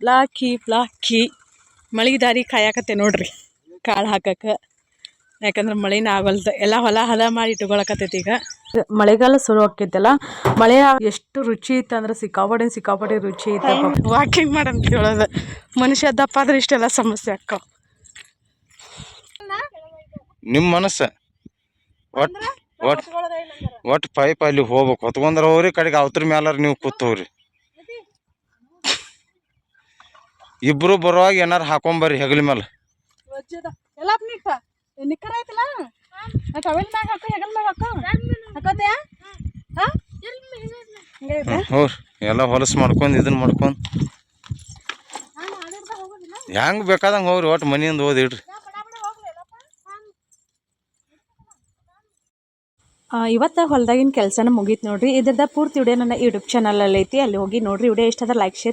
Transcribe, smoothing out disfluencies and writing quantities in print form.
Blacky ಮಳೆ ದಾರಿ ಕಾಯಕತ್ತೆ ನೋಡ್ರಿ ಕಾಳು ಹಾಕಕ್ಕೆ. ಯಾಕಂದ್ರೆ ಮಳೆನ ಆಗಲ್ದು, ಎಲ್ಲ ಹೊಲ ಮಾಡಿ ಇಟ್ಕೊಳಕತ್ತೈತಿ. ಈಗ ಮಳೆಗಾಲ ಶುರು ಆಕೈತಲ್ಲ, ಮಳೆ ಎಷ್ಟು ರುಚಿ ಇತ್ತು ಅಂದ್ರೆ ಸಿಕ್ಕಾಪಟ್ಟೆ ರುಚಿ ಇತ್ತು. ವಾಕಿಂಗ್ ಮಾಡಂತ ಹೇಳೋದು, ಮನುಷ್ಯ ದಪ್ಪ ಆದ್ರೆ ಇಷ್ಟೆಲ್ಲ ಸಮಸ್ಯೆ ಅಕ್ಕ. ನಿಮ್ಮ ಮನಸ್ಸ ಒಟ್ಟು ಪೈಪ್ ಅಲ್ಲಿ ಹೋಗ್ಬೇಕು, ಹೊತ್ಕೊಂಡ್ರ ಹೋಗ್ರಿ, ಕಡೆಗೆ ಅವತ್ರ ಮ್ಯಾಲಾರ ನೀವು ಕೂತವ್ರಿ. ಇಬ್ರು ಬರುವಾಗ ಏನಾರು ಹಾಕೊಂಬರ್ರಿ ಹೆಗಲ ಮೇಲೆ. ಹೋರಿ ಎಲ್ಲ ಹೊಲಸು ಮಾಡ್ಕೊಂಡು ಇದನ್ನ ಮಾಡ್ಕೊಂಡು ಹೆಂಗೆ ಬೇಕಾದಂಗೆ ಹೋಗ್ರಿ, ಒಟ್ಟು ಮನೆಯಿಂದ ಓದಿಡ್ರಿ. ಇವತ್ತು ಹೊಲದಾಗಿನ ಕೆಲಸನ ಮುಗೀತು ನೋಡ್ರಿ. ಇದ್ರದ್ದು ಪೂರ್ತಿ ವಿಡಿಯೋ ನನ್ನ ಯೂಟ್ಯೂಬ್ ಚಾನಲಲ್ಲಿ ಐತಿ, ಅಲ್ಲಿ ಹೋಗಿ ನೋಡ್ರಿ. ವಿಡಿಯೋ ಇಷ್ಟ ಆದ್ರೆ ಲೈಕ್, ಶೇರ್